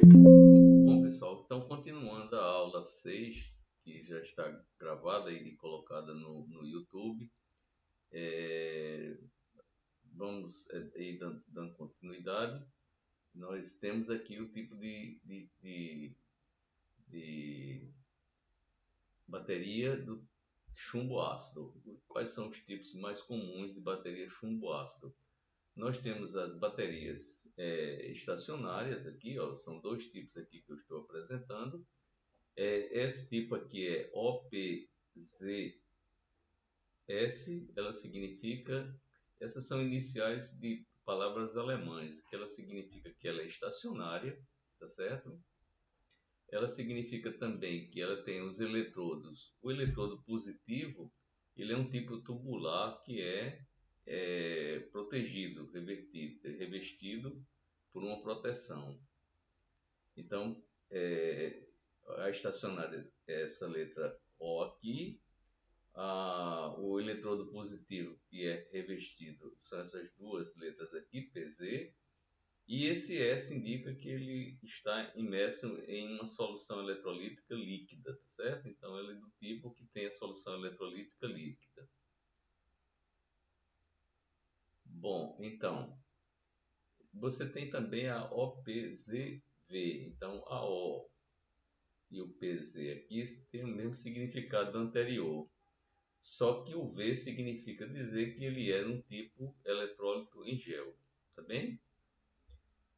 Bom, pessoal, então continuando a aula 6, que já está gravada e colocada no YouTube, é, vamos aí dando continuidade. Nós temos aqui o tipo de bateria do chumbo ácido. Quais são os tipos mais comuns de bateria chumbo ácido? Nós temos as baterias estacionárias aqui, ó, são dois tipos aqui que eu estou apresentando. Esse tipo aqui é OPZS, ela significa, essas são iniciais de palavras alemãs, que ela significa que ela é estacionária, tá certo? Ela significa também que ela tem os eletrodos. O eletrodo positivo, ele é um tipo tubular que é protegido, revestido por uma proteção. Então, a estacionária é essa letra O aqui, o eletrodo positivo que é revestido são essas duas letras aqui, PZ, e esse S indica que ele está imerso em uma solução eletrolítica líquida, tá certo? Então ele é do tipo que tem a solução eletrolítica líquida. Bom, então, você tem também a OPZV, então a O e o PZ aqui tem o mesmo significado do anterior. Só que o V significa dizer que ele é um tipo eletrólito em gel, tá bem?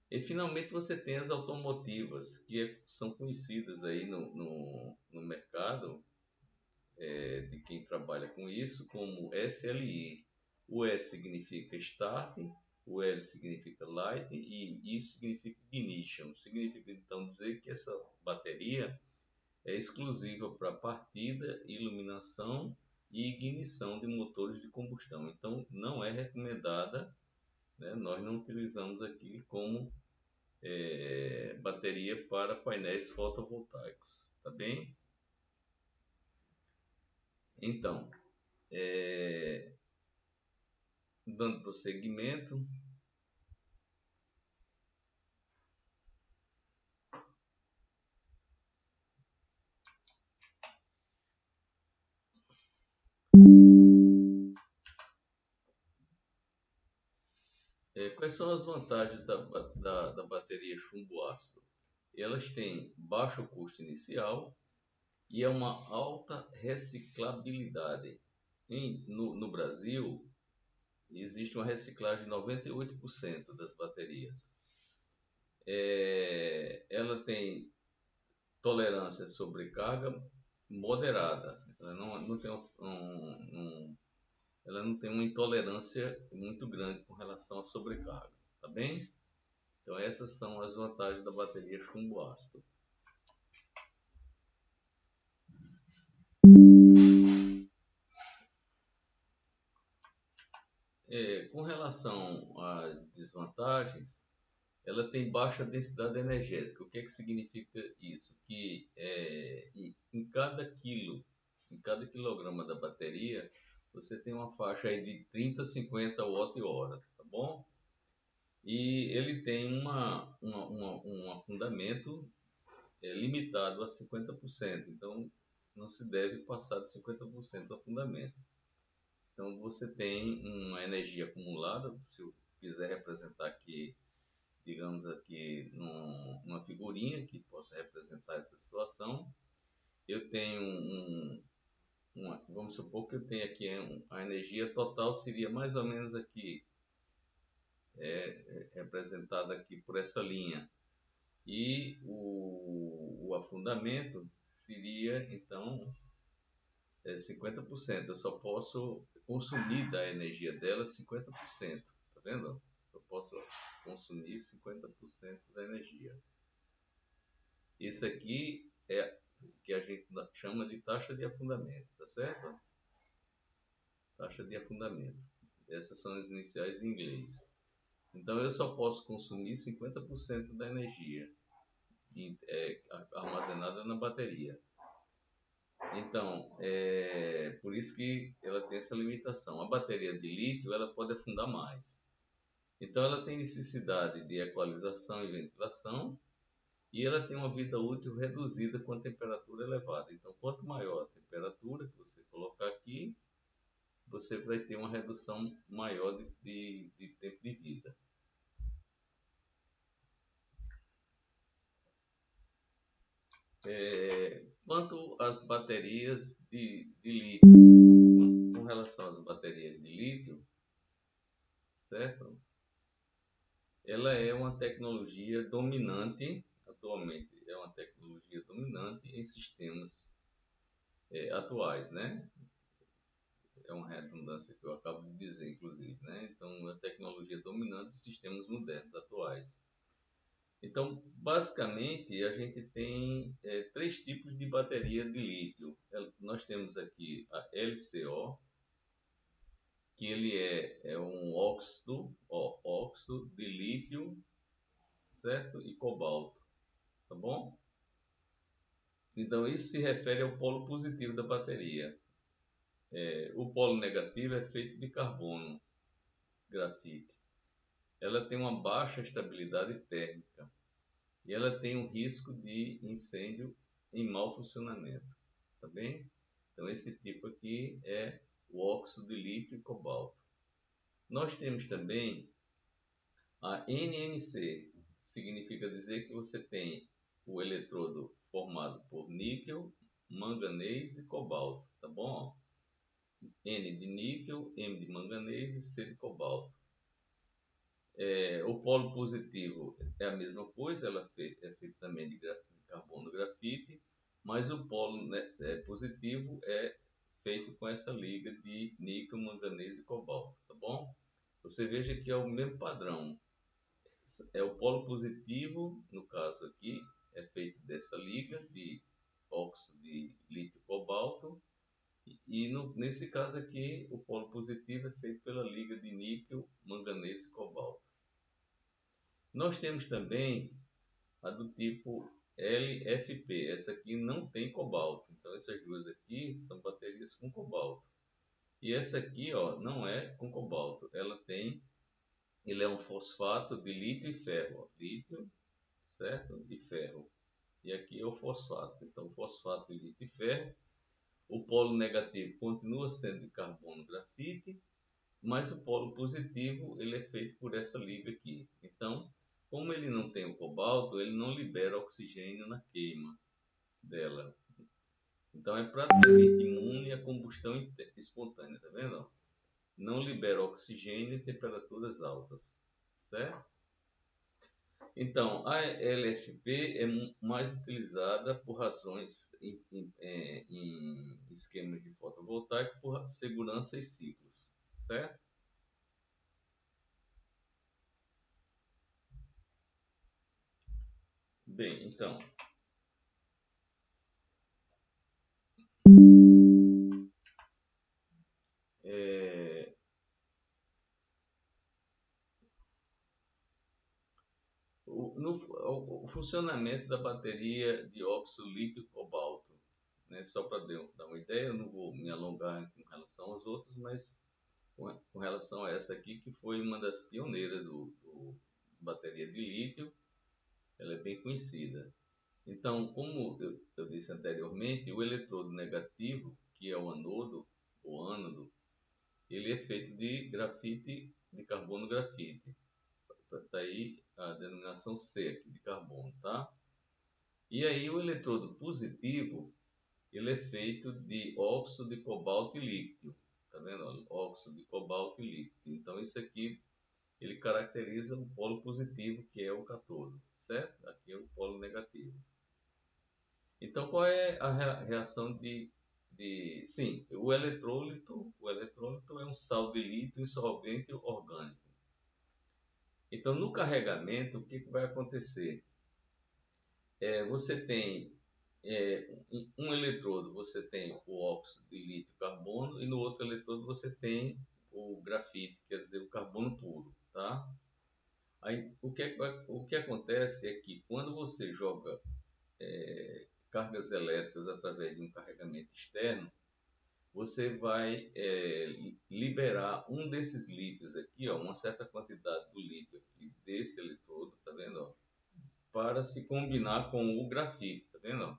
E finalmente você tem as automotivas, que são conhecidas aí no mercado, de quem trabalha com isso, como SLI. O S significa Start, o L significa Light e I significa Ignition. Significa então dizer que essa bateria é exclusiva para partida, iluminação e ignição de motores de combustão. Então, não é recomendada, né? Nós não utilizamos aqui como bateria para painéis fotovoltaicos, tá bem? Então, dando prosseguimento, quais são as vantagens da bateria chumbo ácido? Elas têm baixo custo inicial e é uma alta reciclabilidade. No Brasil, existe uma reciclagem de 98% das baterias. Ela tem tolerância à sobrecarga moderada. Ela ela não tem uma intolerância muito grande com relação à sobrecarga, tá bem? Então essas são as vantagens da bateria chumbo ácido. Com relação às desvantagens, ela tem baixa densidade energética. O que que significa isso? Que em cada quilograma da bateria, você tem uma faixa aí de 30 a 50 watt-horas, tá bom? E ele tem um afundamento limitado a 50%, então não se deve passar de 50% do afundamento. Então você tem uma energia acumulada, se eu quiser representar aqui, digamos aqui, numa figurinha que possa representar essa situação, eu tenho vamos supor que eu tenho aqui a energia total seria mais ou menos aqui, representada aqui por essa linha, e o afundamento seria então 50%. Eu só posso consumir da energia dela 50%, tá vendo? Eu posso consumir 50% da energia. Isso aqui é o que a gente chama de taxa de afundamento, tá certo? Taxa de afundamento. Essas são as iniciais em inglês. Então eu só posso consumir 50% da energia armazenada na bateria. Então, por isso que ela tem essa limitação. A bateria de lítio ela pode afundar mais. Então ela tem necessidade de equalização e ventilação, e ela tem uma vida útil reduzida com a temperatura elevada. Então, quanto maior a temperatura que você colocar aqui, você vai ter uma redução maior de tempo de vida. Quanto às baterias de lítio, com relação às baterias de lítio, certo? Ela é uma tecnologia dominante, atualmente é uma tecnologia dominante em sistemas atuais, né? É uma redundância que eu acabo de dizer, inclusive, né? Então, a tecnologia dominante em sistemas modernos atuais. Então, basicamente, a gente tem três tipos de bateria de lítio. Nós temos aqui a LCO, que ele é um óxido de lítio, certo? E cobalto, tá bom? Então, isso se refere ao polo positivo da bateria. O polo negativo é feito de carbono, grafite. Ela tem uma baixa estabilidade térmica e ela tem um risco de incêndio em mau funcionamento, tá bem? Então, esse tipo aqui é o óxido de lítio e cobalto. Nós temos também a NMC, significa dizer que você tem o eletrodo formado por níquel, manganês e cobalto, tá bom? N de níquel, M de manganês e C de cobalto. O polo positivo é a mesma coisa, ela é feito também de carbono grafite, mas o polo, né, positivo é feito com essa liga de níquel, manganês e cobalto, tá bom? Você veja que é o mesmo padrão. É o polo positivo, no caso aqui, é feito dessa liga de óxido de lítio-cobalto, e nesse caso aqui, o polo positivo é feito pela liga de níquel, manganês e cobalto. Nós temos também a do tipo LFP. Essa aqui não tem cobalto. Então, essas duas aqui são baterias com cobalto. E essa aqui, ó, não é com cobalto. Ele é um fosfato de lítio e ferro. Ó. Lítio, certo? E ferro. E aqui é o fosfato. Então, fosfato de lítio e ferro. O polo negativo continua sendo de carbono grafite, mas o polo positivo ele é feito por essa liga aqui. Então, como ele não tem o cobalto, ele não libera oxigênio na queima dela. Então, é praticamente imune à combustão espontânea, tá vendo? Não libera oxigênio em temperaturas altas, certo? Então, a LFP é mais utilizada por razões em esquemas de fotovoltaico por segurança e ciclos, certo? Bem, então, é, o funcionamento da bateria de óxido lítio-cobalto, né? Só para dar uma ideia, eu não vou me alongar com relação aos outros, mas com relação a essa aqui, que foi uma das pioneiras do bateria de lítio, ela é bem conhecida. Então, como eu disse anteriormente, o eletrodo negativo, que é o anodo, ou ânodo, ele é feito de grafite, de carbono grafite. Está aí a denominação C aqui de carbono, tá? E aí o eletrodo positivo, ele é feito de óxido de cobalto e lítio, tá vendo? Óxido de cobalto e lítio. Então isso aqui, ele caracteriza o polo positivo, que é o cátodo, certo? Aqui é o polo negativo. Então qual é a reação sim, o eletrólito é um sal de lítio em solvente orgânico. Então, no carregamento, o que vai acontecer? Você tem um eletrodo, você tem o óxido de lítio carbono, e no outro eletrodo você tem o grafite, quer dizer, o carbono puro, tá? Aí, o que acontece é que quando você joga cargas elétricas através de um carregamento externo, você vai liberar um desses lítios aqui, ó, uma certa quantidade do lítio aqui desse eletrodo, tá vendo? Ó, para se combinar com o grafite, tá vendo?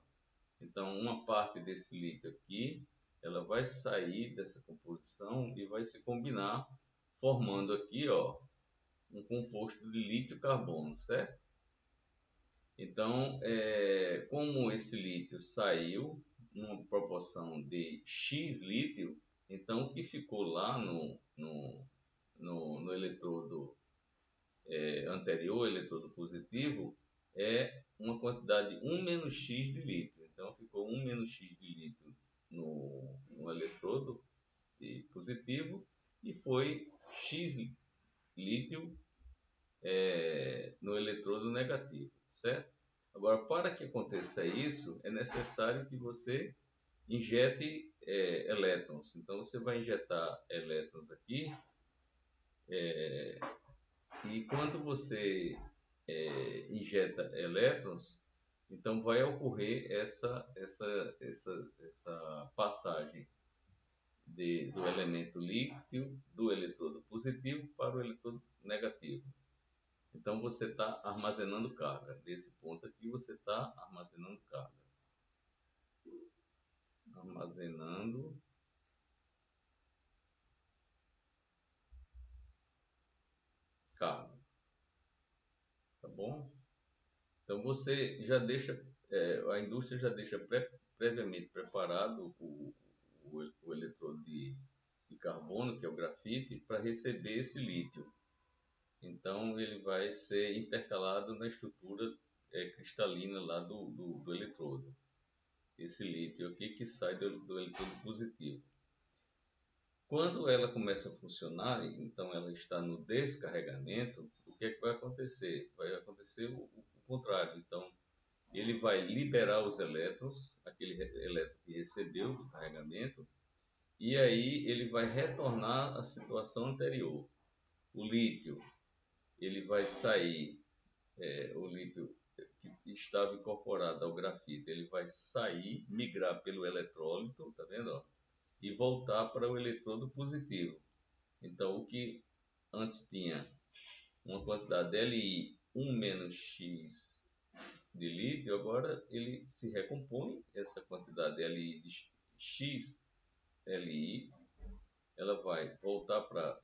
Então, uma parte desse lítio aqui, ela vai sair dessa composição e vai se combinar, formando aqui, ó, um composto de lítio-carbono, certo? Então, como esse lítio saiu numa proporção de X lítio, então o que ficou lá no eletrodo anterior, eletrodo positivo, é uma quantidade 1 menos X de lítio. Então, ficou 1 menos X de lítio no eletrodo positivo e foi X lítio no eletrodo negativo, certo? Agora, para que aconteça isso, é necessário que você injete elétrons. Então, você vai injetar elétrons aqui, e quando você injeta elétrons, então vai ocorrer essa passagem do elemento líquido do eletrodo positivo para o eletrodo negativo. Então você está armazenando carga. Nesse ponto aqui você está armazenando carga. Armazenando carga. Tá bom? Então você já deixa, a indústria já deixa previamente preparado o eletrodo de carbono, que é o grafite, para receber esse lítio. Então ele vai ser intercalado na estrutura cristalina lá do eletrodo. Esse lítio aqui que sai do eletrodo positivo. Quando ela começa a funcionar, então ela está no descarregamento, o que é que vai acontecer? Vai acontecer o contrário. Então ele vai liberar os elétrons, aquele elétron que recebeu do carregamento, e aí ele vai retornar à situação anterior. O lítio, ele vai sair, o lítio que estava incorporado ao grafite, ele vai sair, migrar pelo eletrólito, tá vendo? Ó? E voltar para o eletrodo positivo. Então, o que antes tinha uma quantidade Li 1 menos X de lítio, agora ele se recompõe, essa quantidade Li de X Li, ela vai voltar para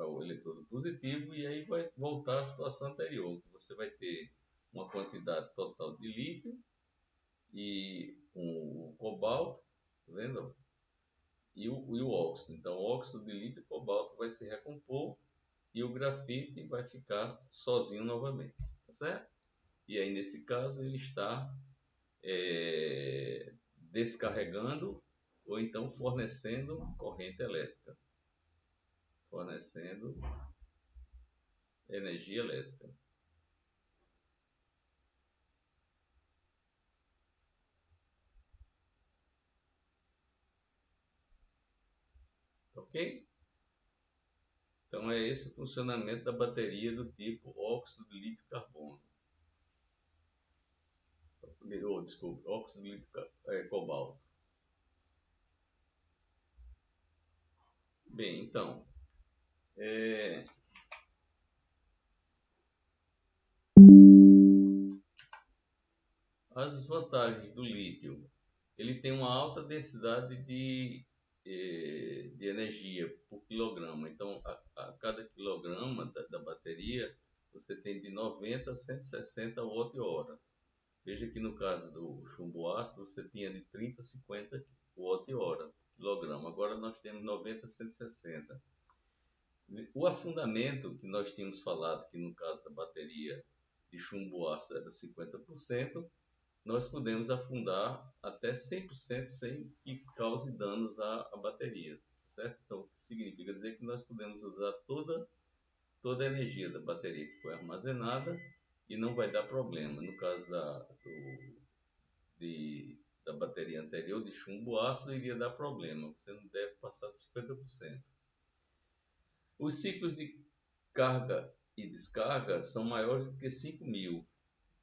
o eletrodo positivo e aí vai voltar à situação anterior, que você vai ter uma quantidade total de lítio e o cobalto, tá vendo? E o óxido. Então, o óxido de lítio e cobalto vai se recompor e o grafite vai ficar sozinho novamente, tá certo? E aí, nesse caso, ele está descarregando ou então fornecendo corrente elétrica, fornecendo energia elétrica, ok? Então é esse o funcionamento da bateria do tipo óxido de lítio-carbono. Desculpe, óxido de lítio-cobalto. Bem, então, as vantagens do lítio. Ele tem uma alta densidade de energia por quilograma. Então, a cada quilograma da bateria, você tem de 90 a 160 watt-hora. Veja que no caso do chumbo ácido, você tinha de 30 a 50 watt-hora por quilograma. Agora nós temos 90 a 160. O afundamento que nós tínhamos falado, que no caso da bateria de chumbo ácido era 50%, nós podemos afundar até 100% sem que cause danos à bateria, certo? Então, o que significa dizer que nós podemos usar toda a energia da bateria que foi armazenada e não vai dar problema. No caso da bateria anterior de chumbo ácido, iria dar problema, você não deve passar de 50%. Os ciclos de carga e descarga são maiores do que 5.000.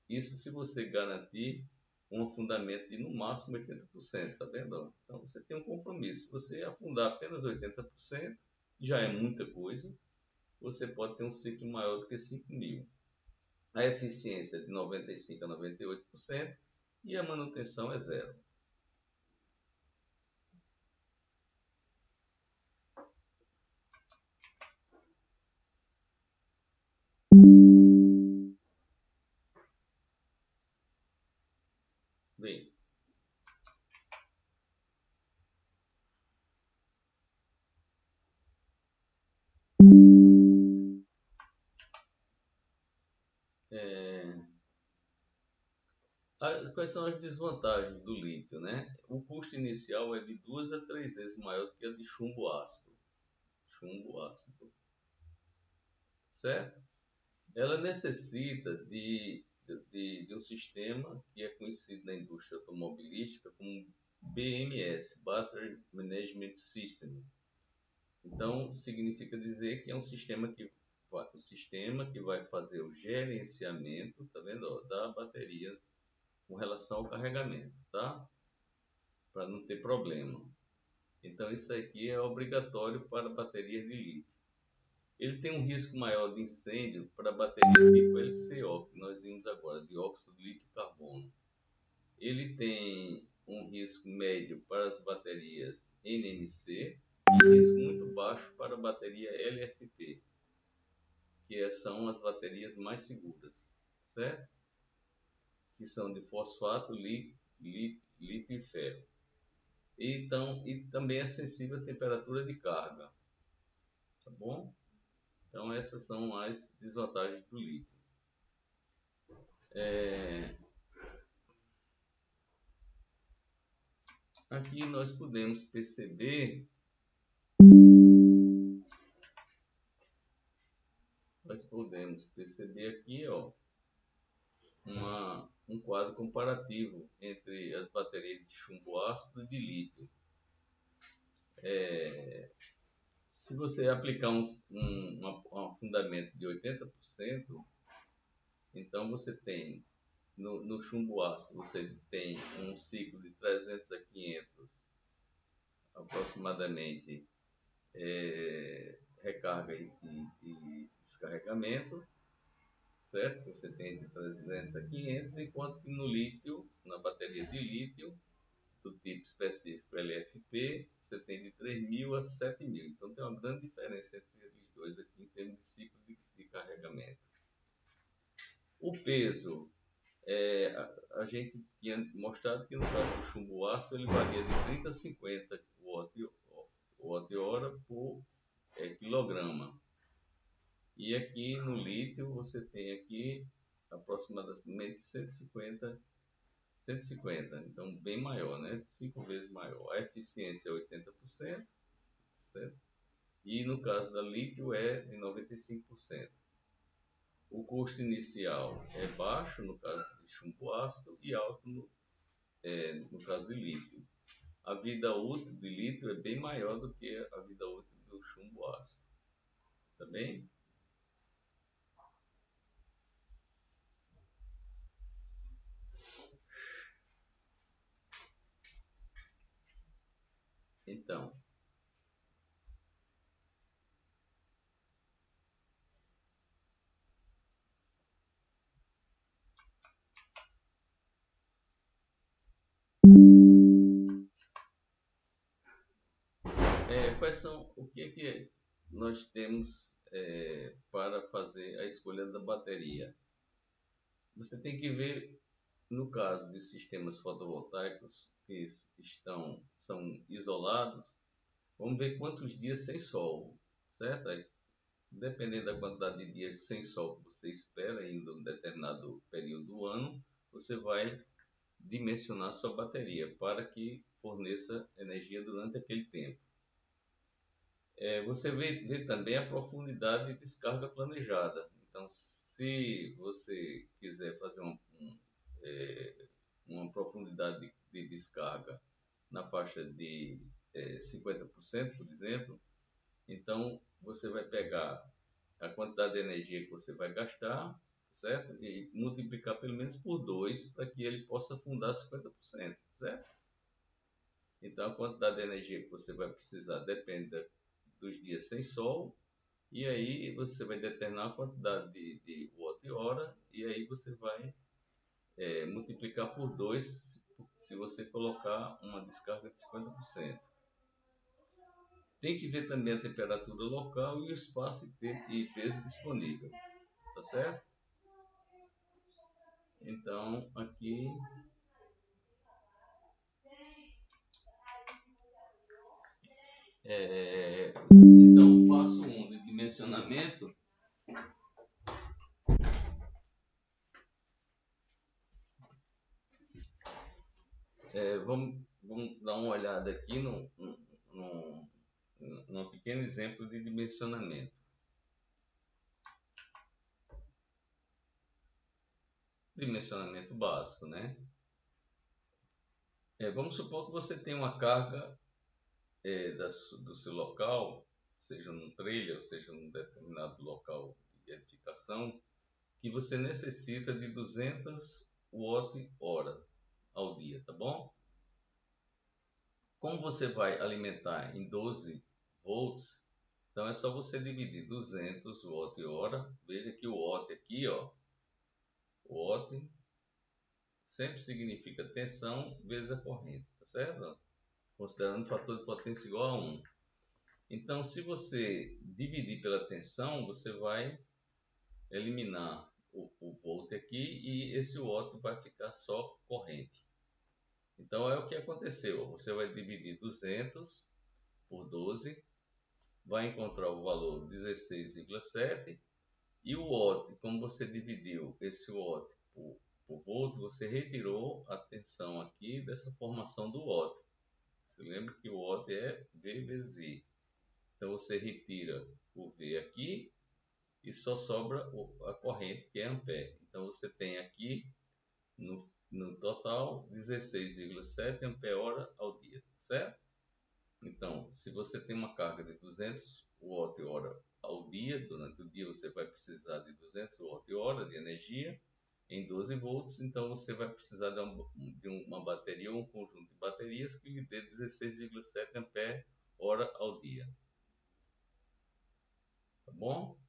Isso se você garantir um afundamento de no máximo 80%, tá vendo? Então você tem um compromisso. Se você afundar apenas 80%, já é muita coisa. Você pode ter um ciclo maior do que 5.000. a eficiência é de 95% a 98% e a manutenção é zero. Bem, quais são as desvantagens do lítio, né? O custo inicial é de 2 a 3 vezes maior do que a de chumbo ácido. Chumbo ácido, certo? Ela necessita de um sistema que é conhecido na indústria automobilística como BMS, Battery Management System. Então, significa dizer que é um sistema que vai fazer o gerenciamento, tá vendo, ó, da bateria com relação ao carregamento, tá? Para não ter problema. Então, isso aqui é obrigatório para baterias de lítio. Ele tem um risco maior de incêndio para baterias tipo LCO, que nós vimos agora, dióxido de lítio carbono. Ele tem um risco médio para as baterias NMC e risco muito baixo para a bateria LFP, que são as baterias mais seguras, certo? Que são de fosfato, lítio e ferro. Então, e também é sensível à temperatura de carga, tá bom? Então, essas são as desvantagens do lítio. Aqui nós podemos perceber, aqui, ó, um quadro comparativo entre as baterias de chumbo ácido e de lítio. Se você aplicar um fundamento de 80%, então você tem, no chumbo ácido, você tem um ciclo de 300 a 500 aproximadamente, recarga e descarregamento, certo? Você tem de 300 a 500, enquanto que no lítio, na bateria de lítio, do tipo específico LFP, você tem de 3.000 a 7.000. Então tem uma grande diferença entre eles dois aqui em termos de ciclo de carregamento. O peso, a gente tinha mostrado que no caso do chumbo ácido ele varia de 30 a 50 watt-hora por quilograma. E aqui no lítio você tem aqui aproximadamente 150, então bem maior, né? 5 vezes maior. A eficiência é 80%, certo? E no caso da lítio é de 95%. O custo inicial é baixo no caso de chumbo ácido e alto no caso de lítio. A vida útil de lítio é bem maior do que a vida útil do chumbo ácido. Tá bem? Então, o que é que nós temos para fazer a escolha da bateria? Você tem que ver, no caso de sistemas fotovoltaicos que são isolados, vamos ver quantos dias sem sol, certo? Aí, dependendo da quantidade de dias sem sol que você espera em um determinado período do ano, você vai dimensionar sua bateria para que forneça energia durante aquele tempo. Você vê também a profundidade de descarga planejada. Então, se você quiser fazer uma profundidade de descarga na faixa de 50%, por exemplo, então você vai pegar a quantidade de energia que você vai gastar, certo? E multiplicar pelo menos por 2 para que ele possa afundar 50%, certo? Então a quantidade de energia que você vai precisar depende dos dias sem sol E aí você vai determinar a quantidade de watt-hora e aí você vai multiplicar por 2 se você colocar uma descarga de 50%. Tem que ver também a temperatura local e o espaço e peso disponível, tá certo? Então, aqui, então, passo 1 de dimensionamento. Vamos dar uma olhada aqui num pequeno exemplo de dimensionamento. Dimensionamento básico, né? Vamos supor que você tem uma carga do seu local, seja num trailer, ou seja num determinado local de edificação, que você necessita de 200 watt-hora ao dia, tá bom? Como você vai alimentar em 12 volts, então é só você dividir 200 watt-hora. Veja que o watt aqui, ó, watt sempre significa tensão vezes a corrente, tá certo? Considerando o fator de potência igual a 1. Então, se você dividir pela tensão, você vai eliminar o volt aqui e esse watt vai ficar só corrente. Então, é o que aconteceu. Você vai dividir 200 por 12, vai encontrar o valor 16,7 e o watt, como você dividiu esse watt por volt, você retirou a tensão aqui dessa formação do watt. Você lembra que o watt é V vezes I. Então você retira o V aqui e só sobra a corrente, que é ampere. Então você tem aqui no total 16,7 ampere-hora ao dia, certo? Então, se você tem uma carga de 200 watt-hora ao dia, durante o dia você vai precisar de 200 watt-hora de energia em 12 volts, então você vai precisar de uma bateria ou um conjunto de baterias que lhe dê 16,7 ampere-hora ao dia. Tá bom?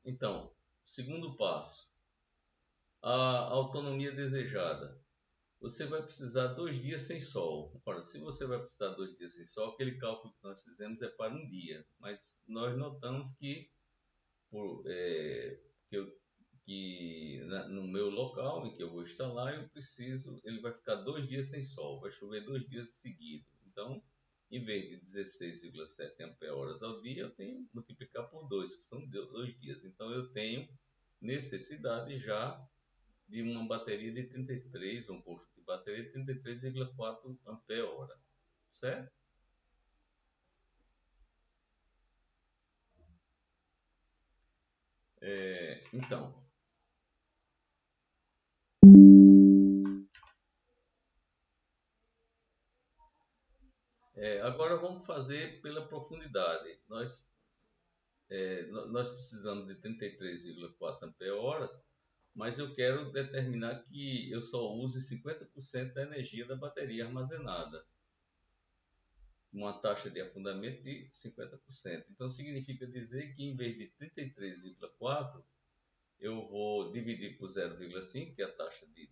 Então, segundo passo, a autonomia desejada. Você vai precisar 2 dias sem sol. Ora, se você vai precisar 2 dias sem sol, aquele cálculo que nós fizemos é para um dia. Mas nós notamos que, no meu local em que eu vou instalar, ele vai ficar 2 dias sem sol, vai chover 2 dias seguidos. Então, em vez de 16,7 ampere-horas ao dia, eu tenho que multiplicar por 2, que são 2 dias. Então, eu tenho necessidade já de uma bateria de 33, um conjunto de bateria de 33,4 ampere-hora, certo? Então, agora vamos fazer pela profundidade. Nós precisamos de 33,4 ampere-horas, mas eu quero determinar que eu só use 50% da energia da bateria armazenada, uma taxa de afundamento de 50%. Então significa dizer que em vez de 33,4, eu vou dividir por 0,5, que é a taxa de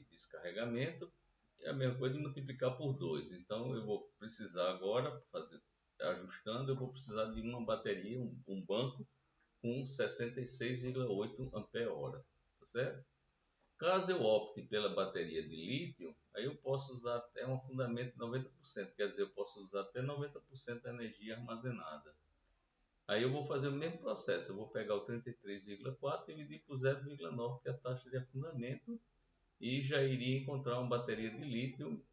descarregamento, é a mesma coisa de multiplicar por 2. Então eu vou precisar agora, ajustando, eu vou precisar de uma bateria, um banco com 66,8 ampere-hora, tá certo? Caso eu opte pela bateria de lítio, aí eu posso usar até um fundamento de 90%, quer dizer, eu posso usar até 90% da energia armazenada. Aí eu vou fazer o mesmo processo, eu vou pegar o 33,4 e dividir por 0,9, que é a taxa de afundamento, e já iria encontrar uma bateria de lítio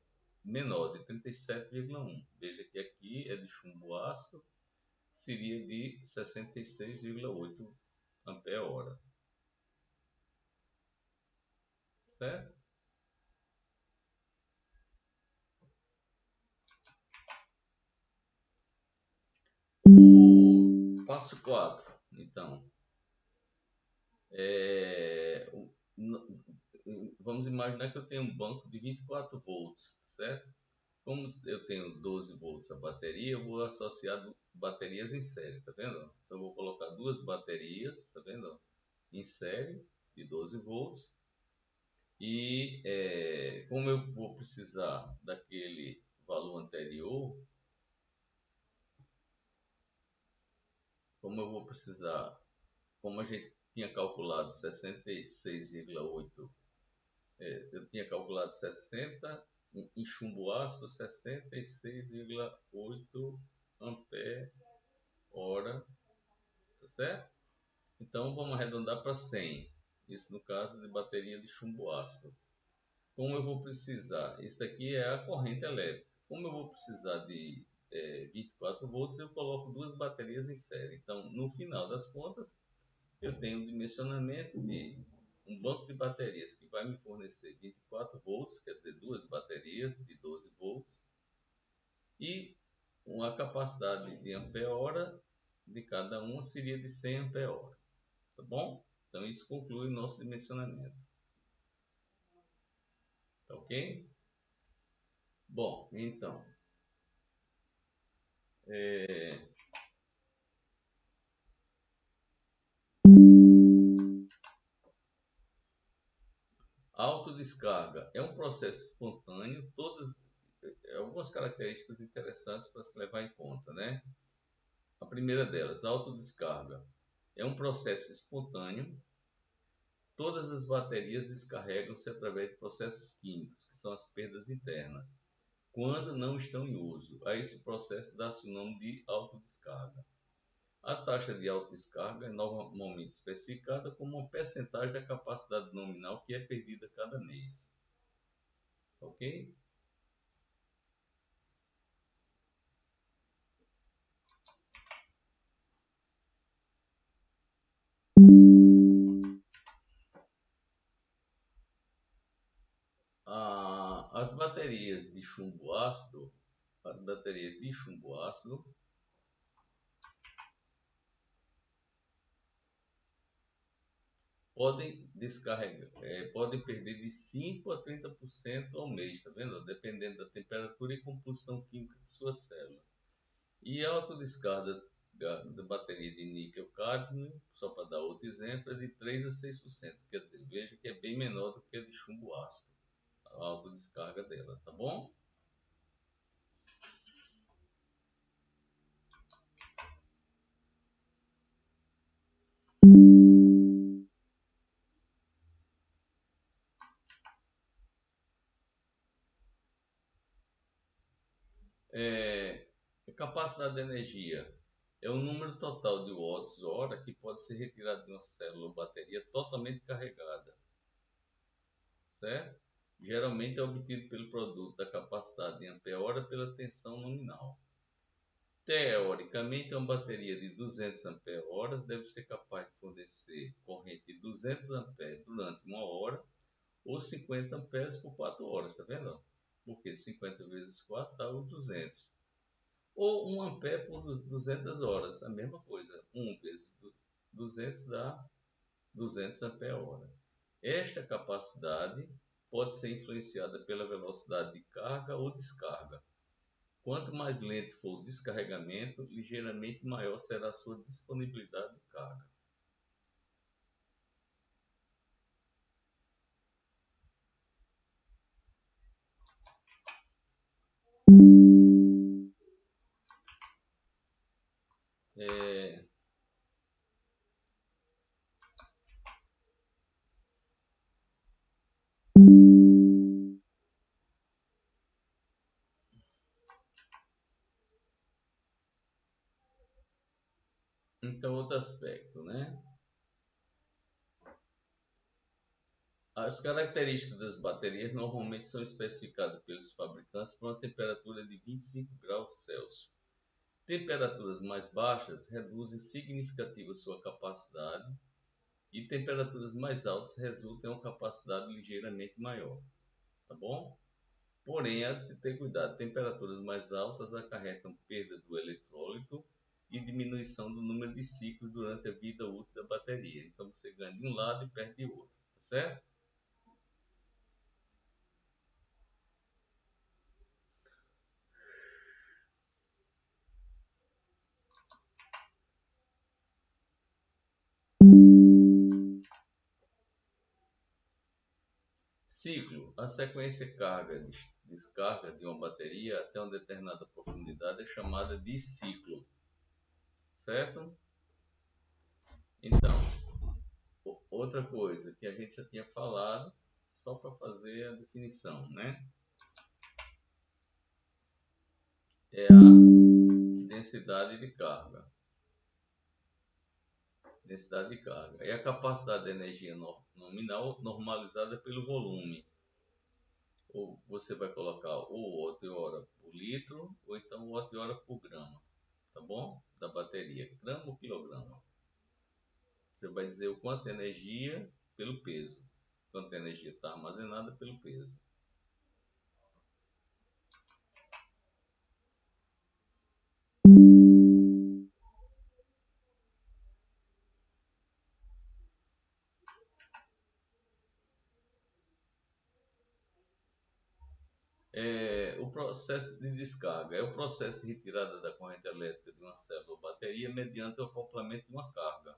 menor, de 37,1. Veja que aqui é de chumbo ácido, seria de 66,8 ampere-hora. Certo? O passo 4, então, vamos imaginar que eu tenho um banco de 24 volts, certo? Como eu tenho 12 volts a bateria, eu vou associar baterias em série, tá vendo? Então eu vou colocar duas baterias, tá vendo? Em série de 12 volts. E como eu vou precisar daquele valor anterior, como eu vou precisar, como a gente tinha calculado 66,8, eu tinha calculado 60 em chumbo ácido, 66,8 ampere hora, tá certo? Então vamos arredondar para 100. Isso no caso de bateria de chumbo ácido. Como eu vou precisar? Isso aqui é a corrente elétrica. Como eu vou precisar de 24 volts, eu coloco duas baterias em série. Então, no final das contas, eu tenho um dimensionamento de um banco de baterias que vai me fornecer 24 volts, quer dizer, duas baterias de 12 volts, e uma capacidade de ampere-hora de cada uma seria de 100 ampere-hora. Tá bom? Então, isso conclui o nosso dimensionamento. Tá ok? Bom, então, a autodescarga é um processo espontâneo, algumas características interessantes para se levar em conta, né? A primeira delas, a autodescarga, é um processo espontâneo. Todas as baterias descarregam-se através de processos químicos, que são as perdas internas, quando não estão em uso. A esse processo dá-se o nome de autodescarga. A taxa de autodescarga é normalmente especificada como uma percentagem da capacidade nominal que é perdida cada mês. Ok? As baterias de chumbo ácido, podem descarregar, podem perder de 5 a 30% ao mês, tá vendo? Dependendo da temperatura e composição química de sua célula. E a autodescarga da bateria de níquel-cádmio, só para dar outro exemplo, é de 3 a 6%. Quer dizer, veja que é bem menor do que a de chumbo ácido, a autodescarga dela, tá bom? A capacidade de energia é o número total de watts-hora que pode ser retirado de uma célula ou bateria totalmente carregada, certo? Geralmente é obtido pelo produto da capacidade em ampere-hora pela tensão nominal. Teoricamente, uma bateria de 200 ampere-horas deve ser capaz de fornecer corrente de 200 amperes durante uma hora ou 50 amperes por 4 horas, tá vendo? Porque 50 vezes 4 dá os 200. Ou 1 ampere por 200 horas, a mesma coisa. 1 vezes 200 dá 200 ampere-hora. Esta capacidade pode ser influenciada pela velocidade de carga ou descarga. Quanto mais lento for o descarregamento, ligeiramente maior será a sua disponibilidade de carga. É, então, outro aspecto, né? As características das baterias normalmente são especificadas pelos fabricantes por uma temperatura de 25 graus Celsius. Temperaturas mais baixas reduzem significativamente sua capacidade e temperaturas mais altas resultam em uma capacidade ligeiramente maior, tá bom? Porém, há de se ter cuidado, temperaturas mais altas acarretam perda do eletrólito e diminuição do número de ciclos durante a vida útil da bateria. Então você ganha de um lado e perde de outro, tá certo? Ciclo. A sequência carga-descarga de uma bateria até uma determinada profundidade é chamada de ciclo. Certo? Então, outra coisa que a gente já tinha falado, só para fazer a definição, né? É a densidade de carga. Densidade de carga. É a capacidade de energia nominal normalizada pelo volume. Ou você vai colocar o watt-hora por litro, ou então watt-hora por grama, tá bom? Da bateria, grama ou quilograma. Você vai dizer o quanto de energia pelo peso. Quanto de energia está armazenada pelo peso. O processo de descarga é o processo de retirada da corrente elétrica de uma célula ou bateria mediante o acoplamento de uma carga,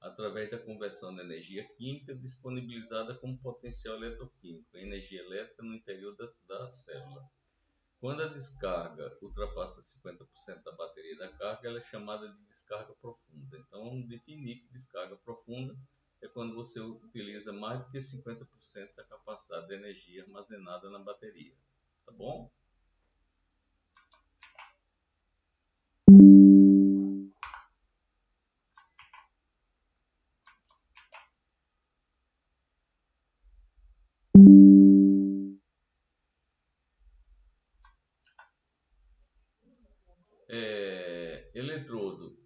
através da conversão de energia química disponibilizada como potencial eletroquímico em energia elétrica no interior da célula. Quando a descarga ultrapassa 50% da bateria da carga, ela é chamada de descarga profunda. Então, vamos definir que descarga profunda é quando você utiliza mais do que 50% da capacidade de energia armazenada na bateria. Tá bom? Eletrodo.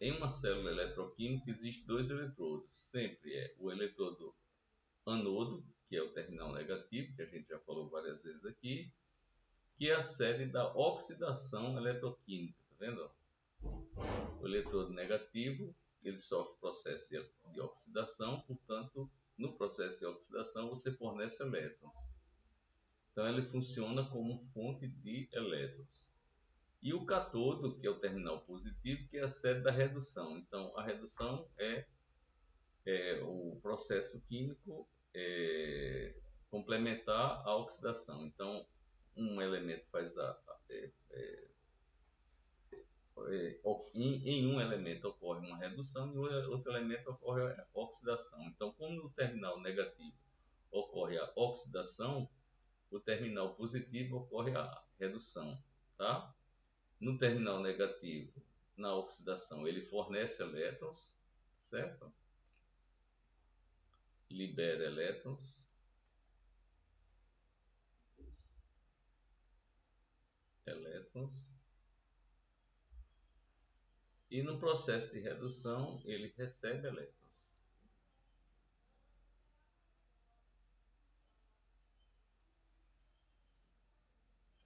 Em uma célula eletroquímica existe dois eletrodos. Sempre é o eletrodo anodo, que é o terminal negativo, que a gente já falou várias vezes aqui, que é a sede da oxidação eletroquímica. Tá vendo? O eletrodo negativo, ele sofre processo de oxidação, portanto, no processo de oxidação você fornece elétrons. Então ele funciona como fonte de elétrons. E o cátodo, que é o terminal positivo, que é a sede da redução. Então a redução é o processo químico complementar à oxidação. Então um elemento faz em um elemento ocorre uma redução e em outro elemento ocorre a oxidação. Então, como no terminal negativo ocorre a oxidação, o terminal positivo ocorre a redução, tá? No terminal negativo, na oxidação, ele fornece elétrons, certo? Libera elétrons. E no processo de redução, ele recebe elétrons.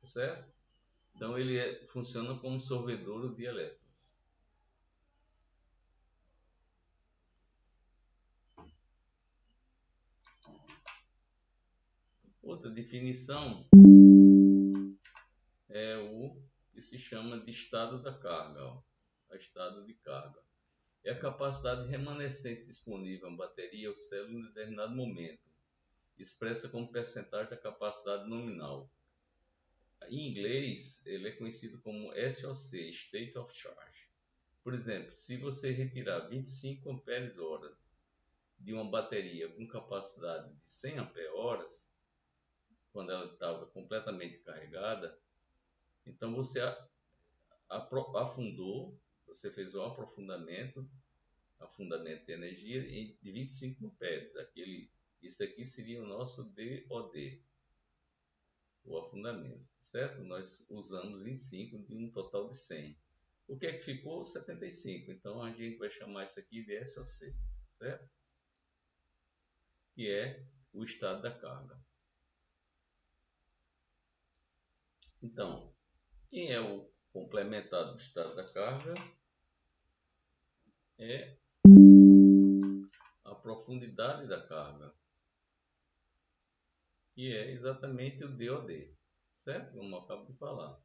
Certo? Então ele funciona como sorvedor de elétrons. Outra definição é o que se chama de estado da carga, ó. Estado de carga. É a capacidade remanescente disponível em bateria ou célula em determinado momento, expressa como percentagem da capacidade nominal. Em inglês, ele é conhecido como SOC, State of Charge. Por exemplo, se você retirar 25 ampere-hora de uma bateria com capacidade de 100 ampere-horas, quando ela estava completamente carregada, então você afundou, você fez um afundamento de energia de 25 amperes. Isso aqui seria o nosso DOD, o afundamento, certo? Nós usamos 25 de um total de 100. O que é que ficou? 75. Então a gente vai chamar isso aqui de SOC, certo? Que é o estado da carga. Então, quem é o complementar do estado da carga? É a profundidade da carga, que é exatamente o DOD, certo? Como eu acabo de falar.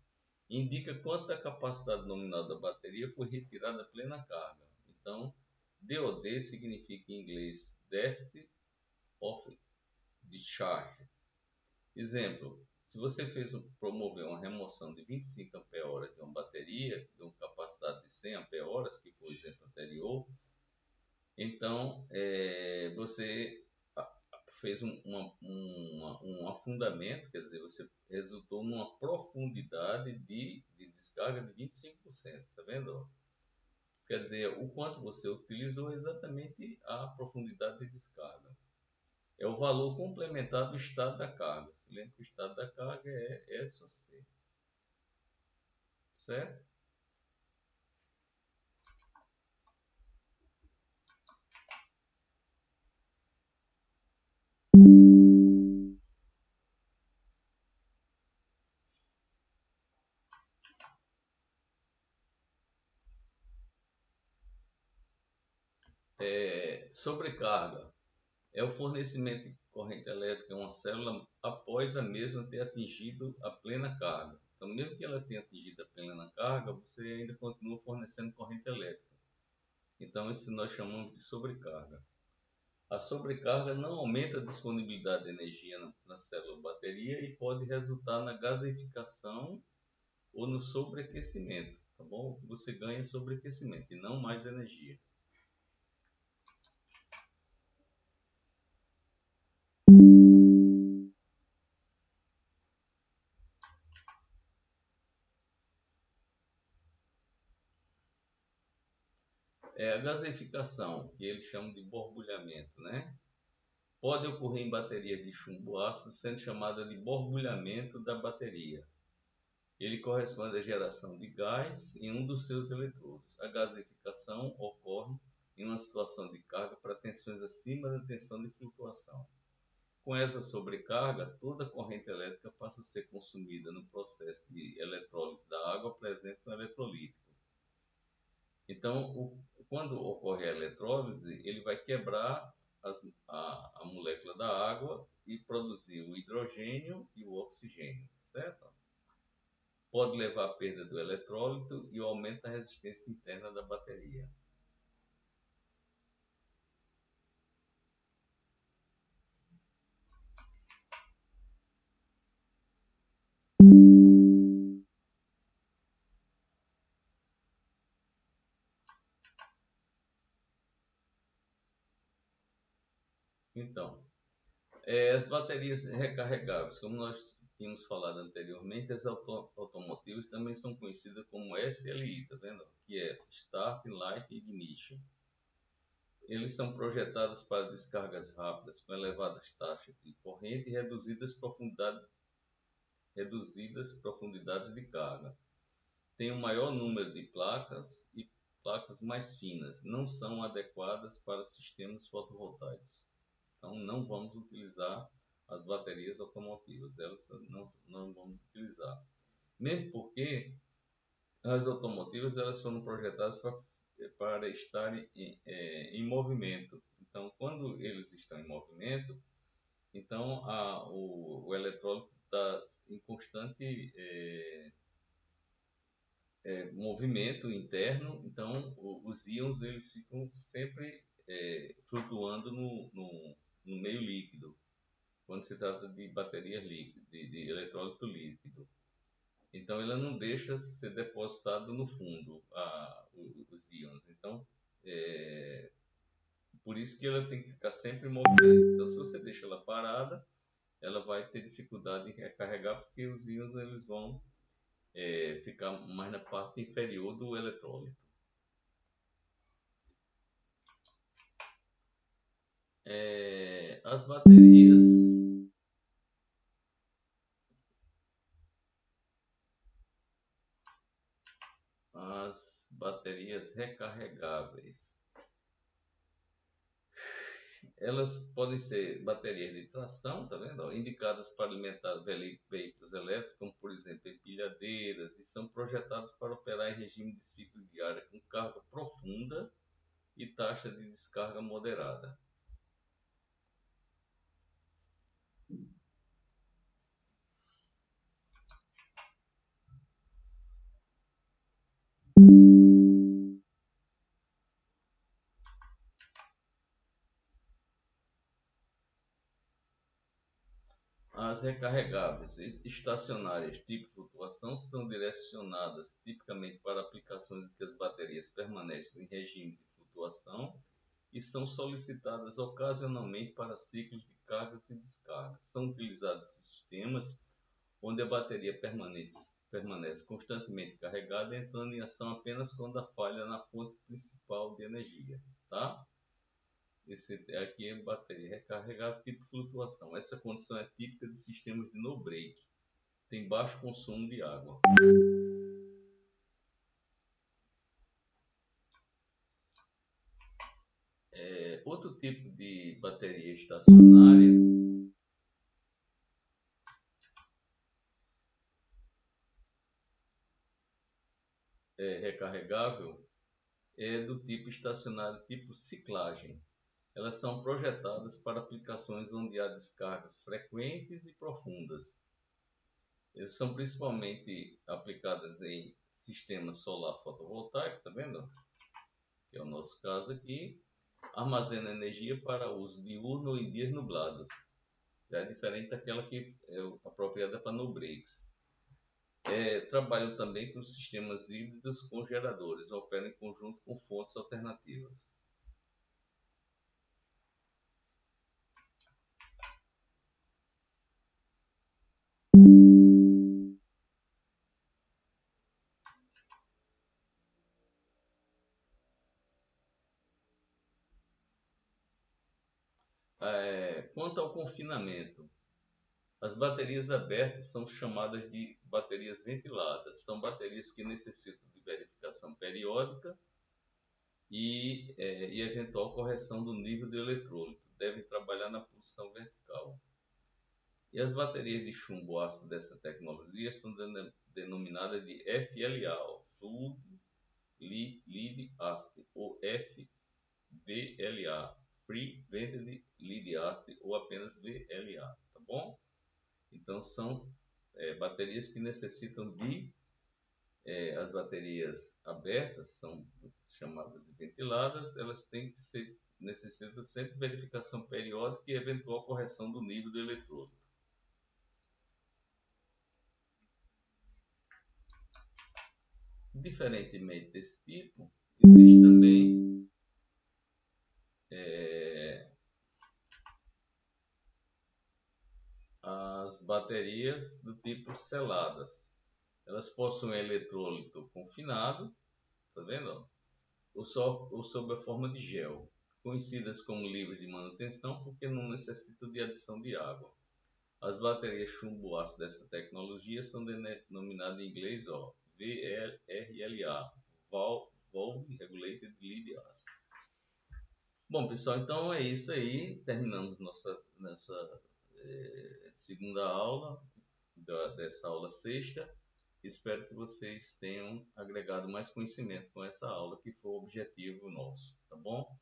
Indica quanto da capacidade nominal da bateria foi retirada a plena carga. Então, DOD significa em inglês Depth of discharge. Exemplo, se você promover uma remoção de 25 ampere de uma bateria, de uma capacidade de 100 ampere, que foi o exemplo anterior, então você fez um afundamento, quer dizer, você resultou numa profundidade de descarga de 25%, tá vendo? Quer dizer, o quanto você utilizou é exatamente a profundidade de descarga. É o valor complementar do estado da carga. Se lembra que o estado da carga é SOC. Certo? Sobrecarga é o fornecimento de corrente elétrica a uma célula após a mesma ter atingido a plena carga. Então, mesmo que ela tenha atingido a plena carga, você ainda continua fornecendo corrente elétrica. Então, isso nós chamamos de sobrecarga. A sobrecarga não aumenta a disponibilidade de energia na célula bateria e pode resultar na gaseificação ou no sobreaquecimento, tá bom? O que você ganha é sobreaquecimento e não mais energia. A gaseificação, que eles chamam de borbulhamento, né? Pode ocorrer em baterias de chumbo ácido, sendo chamada de borbulhamento da bateria. Ele corresponde à geração de gás em um dos seus eletrodos. A gaseificação ocorre em uma situação de carga para tensões acima da tensão de flutuação. Com essa sobrecarga, toda a corrente elétrica passa a ser consumida no processo de eletrólise da água presente no eletrolítico. Então, quando ocorre a eletrólise, ele vai quebrar a molécula da água e produzir o hidrogênio e o oxigênio, certo? Pode levar à perda do eletrólito e o aumento da resistência interna da bateria. Então, as baterias recarregáveis, como nós tínhamos falado anteriormente, as automotivas também são conhecidas como SLI, tá vendo? Que é Start, Light Ignition. Eles são projetados para descargas rápidas com elevadas taxas de corrente e reduzidas profundidades de carga. Tem um maior número de placas e placas mais finas. Não são adequadas para sistemas fotovoltaicos. Então, não vamos utilizar as baterias automotivas. Elas não vamos utilizar. Mesmo porque as automotivas elas foram projetadas para estarem em movimento. Então, quando eles estão em movimento, então o eletrólito está em constante movimento interno. Então, os íons eles ficam sempre flutuando no meio líquido, quando se trata de baterias líquidas, de eletrólito líquido. Então, ela não deixa ser depositado no fundo os íons. Então, por isso que ela tem que ficar sempre em movimento. Então, se você deixa ela parada, ela vai ter dificuldade em recarregar, porque os íons eles vão ficar mais na parte inferior do eletrólito. As baterias recarregáveis, elas podem ser baterias de tração, tá vendo? Indicadas para alimentar veículos elétricos, como por exemplo empilhadeiras, e são projetadas para operar em regime de ciclo diário com carga profunda e taxa de descarga moderada. As recarregáveis estacionárias tipo flutuação são direcionadas tipicamente para aplicações em que as baterias permanecem em regime de flutuação e são solicitadas ocasionalmente para ciclos de cargas e descargas. São utilizados sistemas onde a bateria permanece constantemente carregada, entrando em ação apenas quando há falha na fonte principal de energia, tá? Esse aqui é bateria recarregável tipo flutuação. Essa condição é típica de sistemas de no break. Tem baixo consumo de água. Outro tipo de bateria estacionária recarregável é do tipo estacionário tipo ciclagem. Elas são projetadas para aplicações onde há descargas frequentes e profundas. Eles são principalmente aplicadas em sistemas solar fotovoltaico, tá vendo? Que é o nosso caso aqui. Armazena energia para uso diurno ou em dias nublados. Já é diferente daquela que é apropriada para no breaks. Trabalham também com sistemas híbridos com geradores, operam em conjunto com fontes alternativas. Quanto ao confinamento, as baterias abertas são chamadas de baterias ventiladas. São baterias que necessitam de verificação periódica e eventual correção do nível de eletrólito. Devem trabalhar na posição vertical. E as baterias de chumbo ácido dessa tecnologia são denominadas de FLA, Fluid Lead Acid, ou FVLA, Free Vented Lead Acid, ou apenas VLA, tá bom? Então são baterias que necessitam de as baterias abertas, são chamadas de ventiladas, elas têm que necessitam sempre de verificação periódica e eventual correção do nível do eletrodo. Diferentemente desse tipo, existe também as baterias do tipo seladas. Elas possuem eletrólito confinado, tá vendo? Ou sob a forma de gel, conhecidas como livres de manutenção porque não necessitam de adição de água. As baterias chumbo ácido dessa tecnologia são denominadas em inglês VRLA, Valve Regulated Lead Acid. Bom, pessoal, então é isso aí. Terminamos nossa segunda aula dessa aula sexta. Espero que vocês tenham agregado mais conhecimento com essa aula, que foi o objetivo nosso, tá bom?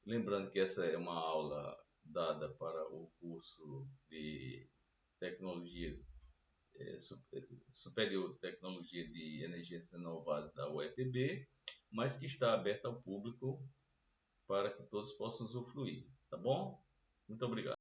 Lembrando que essa é uma aula dada para o curso de tecnologia superior, tecnologia de energias renováveis da UEPB, mas que está aberta ao público para que todos possam usufruir, tá bom? Muito obrigado.